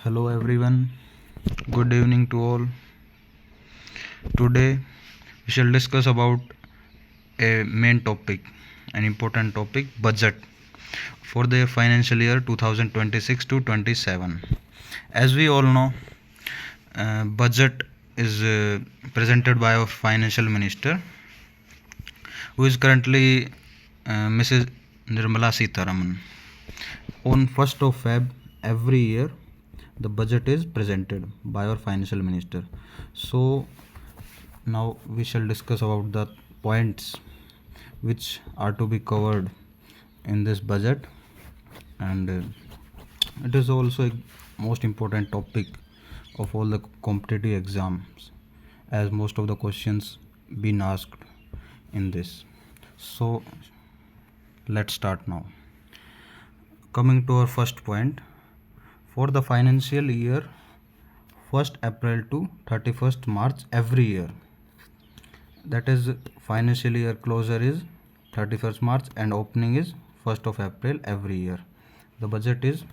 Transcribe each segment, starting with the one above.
Hello everyone, good evening to all. Today we shall discuss about a main topic, an important topic, budget for the financial year 2026 to 27. As we all know, budget is presented by our financial minister, who is currently Mrs. Nirmala Sitharaman. On 1st of Feb every year, the budget is presented by our financial minister. So now we shall discuss about the points which are to be covered in this budget, and it is also a most important topic of all the competitive exams, as most of the questions been asked in this. So let's start now. Coming to our first point, for the financial year 1st April to 31st March every year, that is financial year closure is 31st March and opening is 1st of April every year. The budget is,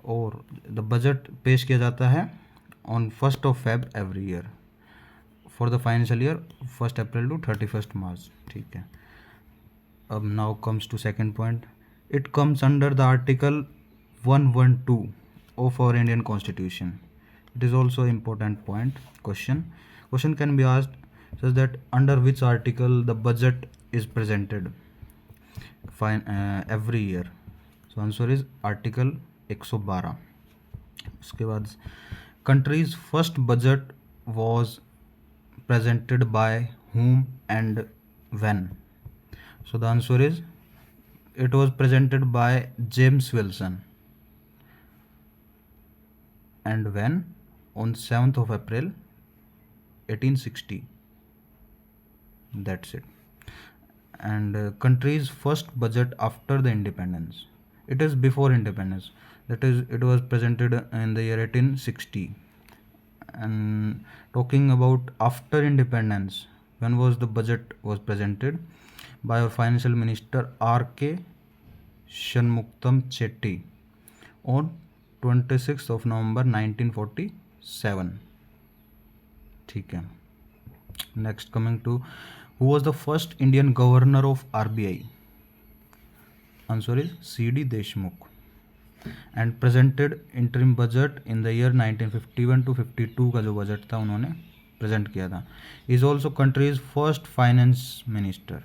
और the budget पेश किया जाता है on 1st of Feb every year for the financial year 1st April to 31st March. ठीक है. अब now comes to second point. It comes under the article 112 of our Indian Constitution. It is also important point. Question can be asked such that under which article the budget is presented every year. So answer is article 112. उसके बाद country's first budget was presented by whom and when? So the answer is it was presented by James Wilson. And when? On 7th of April 1860. That's it. And country's first budget after the independence. It is before independence. That is, it was presented in the year 1860. And talking about after independence, when was the budget was presented? By our financial minister R.K. Shanmugam Chetty on 26th of November 1947. ठीक है. Next, coming to who was the first Indian governor of RBI? Answer is C.D. Deshmukh. And presented interim budget in the year 1951 to 52 का जो budget था उन्होंने present किया था. Is also country's first finance minister.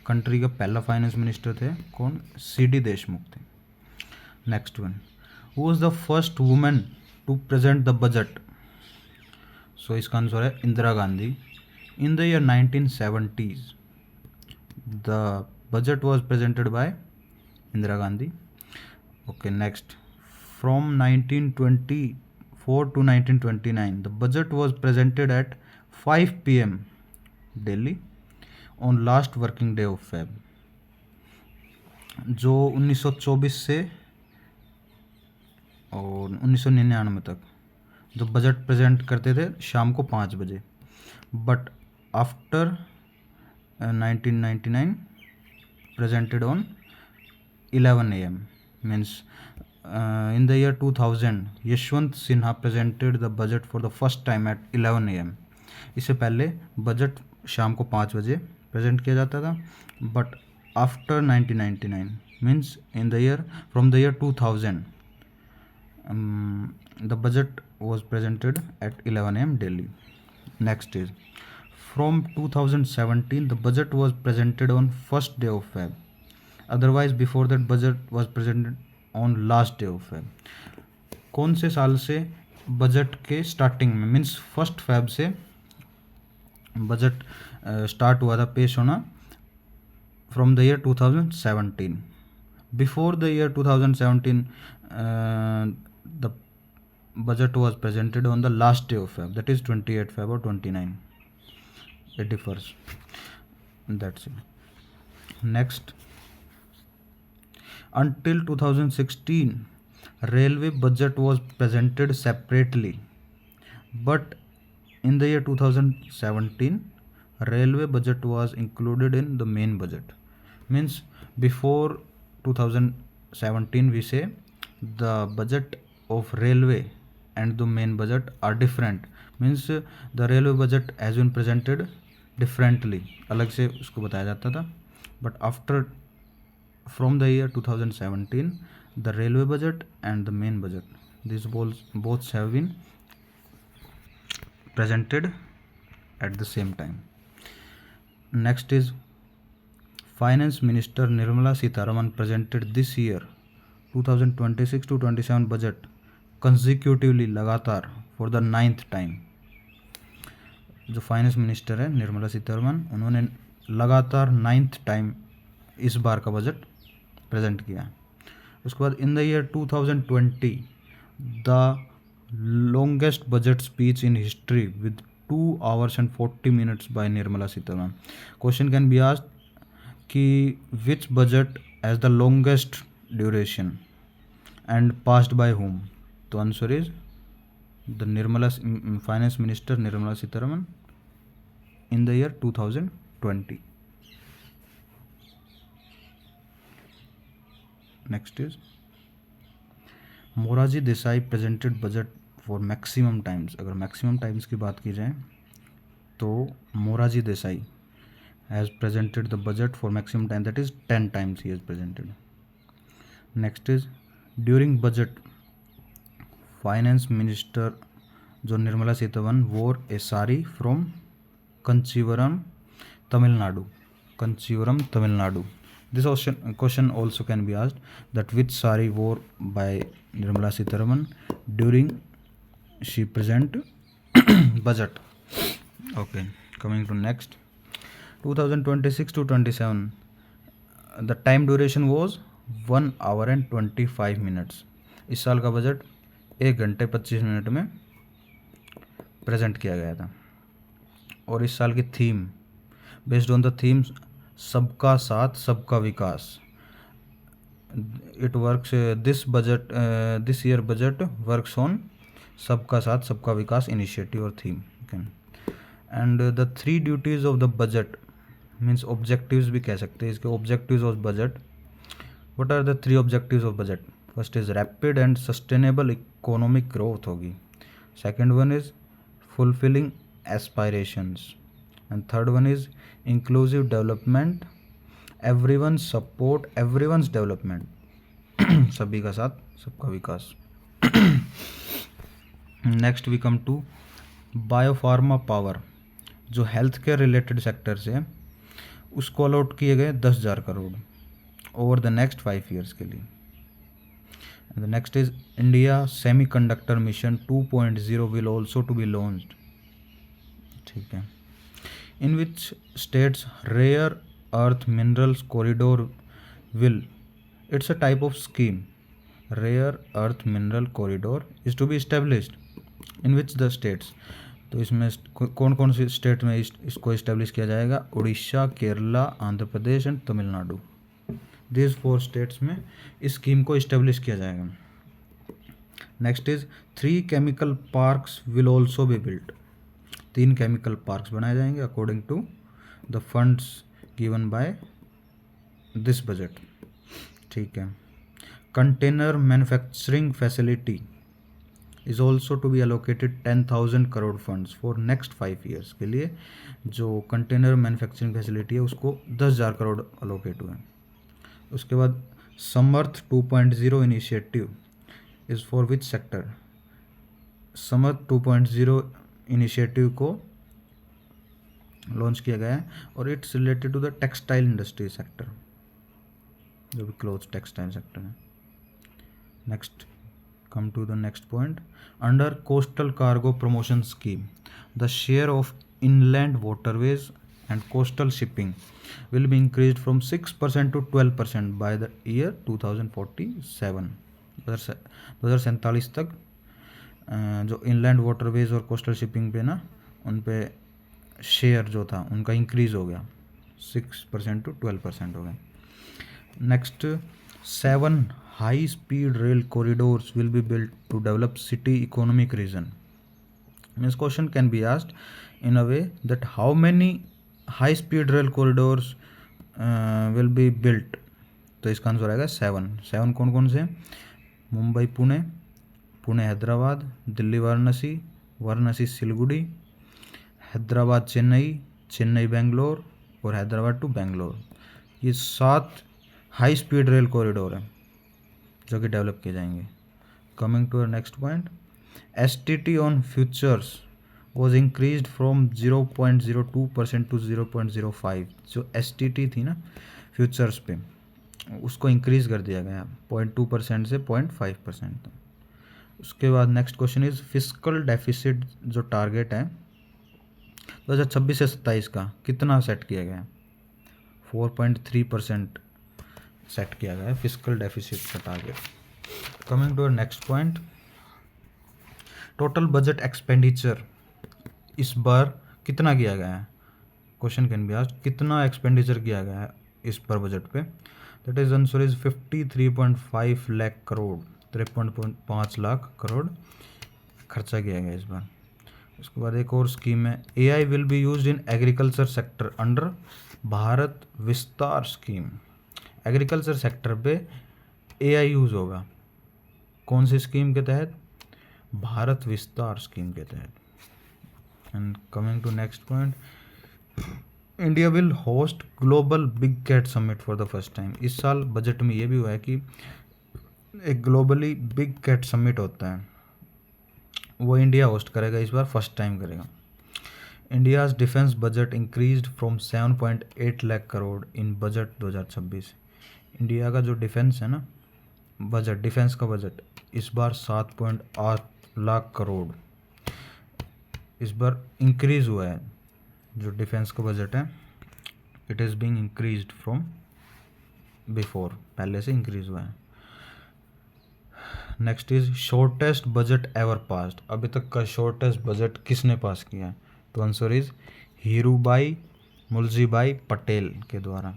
Country का पहला finance minister थे कौन? C.D. देशमुख थे. Next one, who was the first women to present the budget? So इसका आंसर है Indira Gandhi. In the year 1970s the budget was presented by Indira Gandhi. Okay, next, from 1924 to 1929 the budget was presented at 5 p.m. Delhi on last working day of Feb. जो 1924 से और 1999 तक जो budget present करते थे शाम को 5 बजे, but after 1999 presented on 11 a.m. means in the year 2000 Yashwant Sinha presented the budget for the first time at 11 a.m. इससे पहले बजट शाम को 5 बजे प्रेजेंट किया जाता था, but after 1999 means in the year from the year 2000 the budget was presented at 11 a.m. Delhi. Next is from 2017 the budget was presented on first day of Feb. Otherwise before that budget was presented on last day of Feb. कौन से साल से budget के starting में means 1st Feb से budget start हुआ था पेश होना? From the year 2017. Before the year 2017 the budget was presented on the last day of Feb, that is 28 Feb or 29. It differs. That's it. Next, until 2016 railway budget was presented separately, but in the year 2017 railway budget was included in the main budget. Means before 2017 we say the budget of railway and the main budget are different, means the railway budget has been presented differently, अलग से उसको बताया जाता था, but after from the year 2017 the railway budget and the main budget, these both have been presented at the same time. Next is Finance Minister Nirmala Sitharaman presented this year 2026 to 27 budget consecutively लगातार for the 9th time. जो finance minister है निर्मला सीतारमन, उन्होंने लगातार 9th time इस बार का budget present किया. उसके बाद इन the year 2020 the longest budget speech in history with 2 hours and 40 minutes by Nirmala Sitharaman. Question can be asked कि which budget has the longest duration and passed by whom? तो answer is the finance minister Nirmala Sitharaman in the year 2020. Next is Morarji Desai presented budget for maximum times. अगर maximum times की बात की जाए तो Morarji Desai has presented the budget for maximum time, that is 10 times he has presented. Next is during budget finance minister जो Nirmala Sitharaman wore a sari from Kanchivaram Tamil Nadu. Kanchivaram Tamil Nadu. This question also can be asked that which sari wore by Nirmala Sitharaman during she present budget. Okay, coming to next 2026 to 27 the time duration was 1 hour and 25 minutes. इस साल का budget 1 घंटे 25 minute में present किया गया था. और इस साल की theme based on the themes सबका साथ सबका विकास. It works this year budget works on सबका साथ सबका विकास इनिशिएटिव और theme. And the 3 duties of the budget means objectives भी कह सकते हैं इसके. Objectives of budget, what are the 3 objectives of budget? First is rapid and sustainable economic growth होगी. Second one is fulfilling aspirations and third one is inclusive development, everyone's support, everyone's development. सभी का साथ सबका विकास. Next we come to biopharma power. जो health care related sectors है उसको allot किए गए 10,000 crore over the next 5 years के लिए. The next is India semiconductor mission 2.0 will also to be launched. ठीक है. In which states rare earth minerals corridor will, it's a type of scheme, rare earth mineral corridor is to be established in which the states. तो इसमें कौन कौन सी state में इसको establish किया जाएगा? Orissa, Kerala, Andhra Pradesh and Tamil Nadu. This 4 states में इस स्कीम को इस्टेब्लिश किया जाएगा. Next is 3 chemical parks will also be built. 3 chemical parks बनाए जाएंगे according to the funds given by this budget. ठीक है. Container manufacturing facility is also to be allocated 10,000 crore funds for next 5 years के लिए. जो container manufacturing facility है उसको 10,000 crore allocate हुए. उसके बाद Samarth 2.0 initiative is for which sector? Samarth 2.0 initiative को लॉन्च किया गया है और it's related to the textile industry sector, जो भी क्लोथ टेक्सटाइल सेक्टर है. Next come to the next point. Under coastal cargo promotion scheme the share of inland waterways and coastal shipping will be increased from 6% to 12% by the year 2047. 2047 तक जो inland waterways और coastal shipping पे ना उन पे share जो था उनका इंक्रीज़ हो गया 6% to 12% हो गया. Next 7 high speed rail corridors will be built to develop city economic region. Means question can be asked in a way that how many high speed rail corridors will be built. तो इसका answer आएगा 7. कौन कौन से? मुंबई पुणे, पुणे हैदराबाद, दिल्ली वाराणसी, वाराणसी सिलगुड़ी, हैदराबाद चेन्नई, चेन्नई बेंगलोर और Hyderabad to Bangalore. ये 7 high speed rail corridor हैं जो कि डेवलप किए जाएंगे। Coming to next point, STT on futures was increase from 0.02% to 0.05। जो STT थी ना फ्यूचर्स पे, उसको इंक्रीज कर दिया गया 0.2% से 0.5% तक। उसके बाद next question is fiscal deficit जो टारगेट है 2026 से 27 का कितना सेट किया गया है? 4.3% सेट किया गया है फिस्कल डेफिसिट का target. Coming to next point, total budget expenditure इस बार कितना किया गया है? क्वेश्चन कैन बी आस्क्ड, कितना एक्सपेंडिचर किया गया है इस बार बजट पे? That is answer is 53.5 lakh crore, 53.5 lakh crore खर्चा किया गया इस बार। उसके बाद एक और स्कीम है, AI will be used in agriculture sector under Bharat विस्तार स्कीम। एग्रीकल्चर सेक्टर पे AI यूज़ होगा, कौन सी स्कीम के तहत? भारत विस्तार स्कीम के तहत। And coming to next point, India will host global big cat summit for the first time. इस साल बजट में ये भी हुआ है कि एक ग्लोबली बिग कैट समिट होता है, वो इंडिया होस्ट करेगा इस बार, फर्स्ट टाइम करेगा। India's defence budget increased from 7.8 lakh crore in budget 2026। India का जो डिफेंस है ना बजट, डिफेंस का बजट इस बार 7.8 लाख करोड़ इस बार इंक्रीज़ हुआ है। जो डिफेंस का बजट है it is being increased from before, पहले से इंक्रीज़ हुआ है। Next is shortest budget ever passed. अभी तक का शॉर्टेस्ट बजट किसने पास किया है? तो आंसर इज हीरूभाई मुलजीभाई पटेल के द्वारा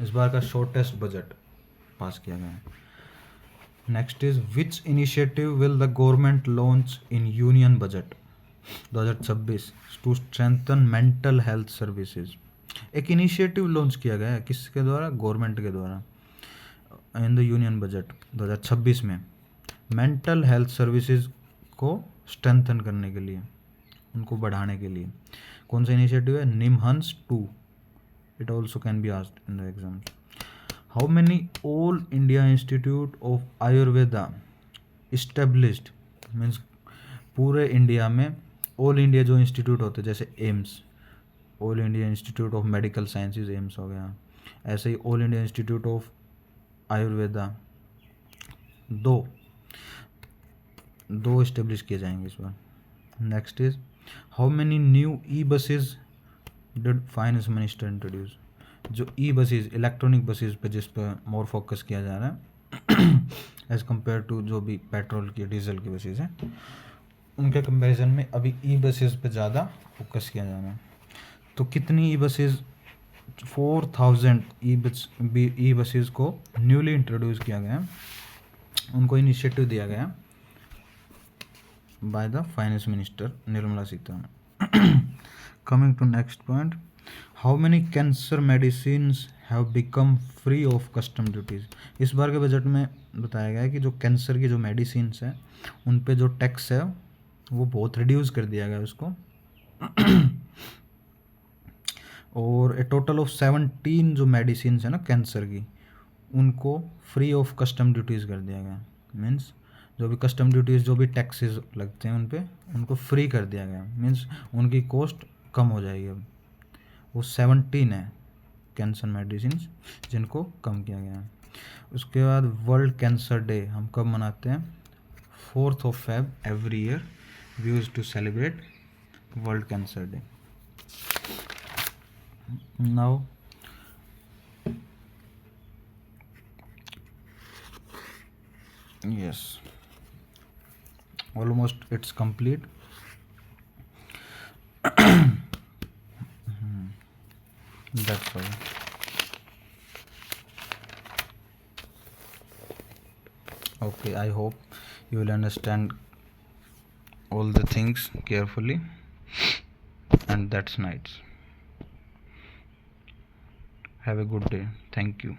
इस बार का शॉर्टेस्ट बजट पास किया गया है। Next is which initiative will the government launch in union budget 2026 to strengthen mental health services. एक इनिशिएटिव लॉन्च किया गया है किसके द्वारा? गवर्नमेंट के द्वारा इन द यूनियन बजट 2026 में मेंटल हेल्थ सर्विसेज को स्ट्रेंथन करने के लिए, उनको बढ़ाने के लिए। कौन सा इनिशिएटिव है? NIMHANS 2। It also can be asked in the exam. How many all India institute of Ayurveda established, means पूरे इंडिया में ऑल इंडिया जो इंस्टीट्यूट होते हैं जैसे AIIMS, all India institute of medical sciences AIIMS हो गया, ऐसे ही all India institute of Ayurveda दो इस्टेब्लिश किए जाएंगे इस बार। Next is how many new e buses did finance minister introduce. जो ई बसेज इलेक्ट्रॉनिक बसेज पे जिस पर मोर फोकस किया जा रहा है एज कम्पेयर टू जो भी पेट्रोल की डीजल की बसेज हैं उनके कंपैरिजन में अभी ई बसेज पे ज़्यादा फोकस किया जा रहा है। तो कितनी ई बसेज? 4000 ई बसेज को न्यूली इंट्रोड्यूस किया गया, उनको इनिशिएटिव दिया गया by the finance minister Nirmala Sitharaman. Coming to next point, how many cancer medicines have become free of custom duties. इस बार के बजट में बताया गया है कि जो कैंसर की जो मेडिसिन्स हैं उन पे जो टैक्स है वो बहुत रिड्यूस कर दिया गया उसको और ए टोटल ऑफ 17 जो मेडिसिन है ना कैंसर की उनको फ्री ऑफ कस्टम ड्यूटीज़ कर दिया गया। मीन्स जो भी कस्टम ड्यूटीज़ जो भी टैक्सेस लगते हैं उन पे उनको फ्री कर दिया गया, मीन्स उनकी कॉस्ट कम हो जाएगी। अब वो 17 है कैंसर मेडिसिन जिनको कम किया गया है। उसके बाद वर्ल्ड कैंसर डे हम कब मनाते हैं? 4th of Feb every year we used to celebrate world cancer day. Now yes, almost it's complete. That's all. Okay, I hope you will understand all the things carefully, and that's nice. Have a good day. Thank you.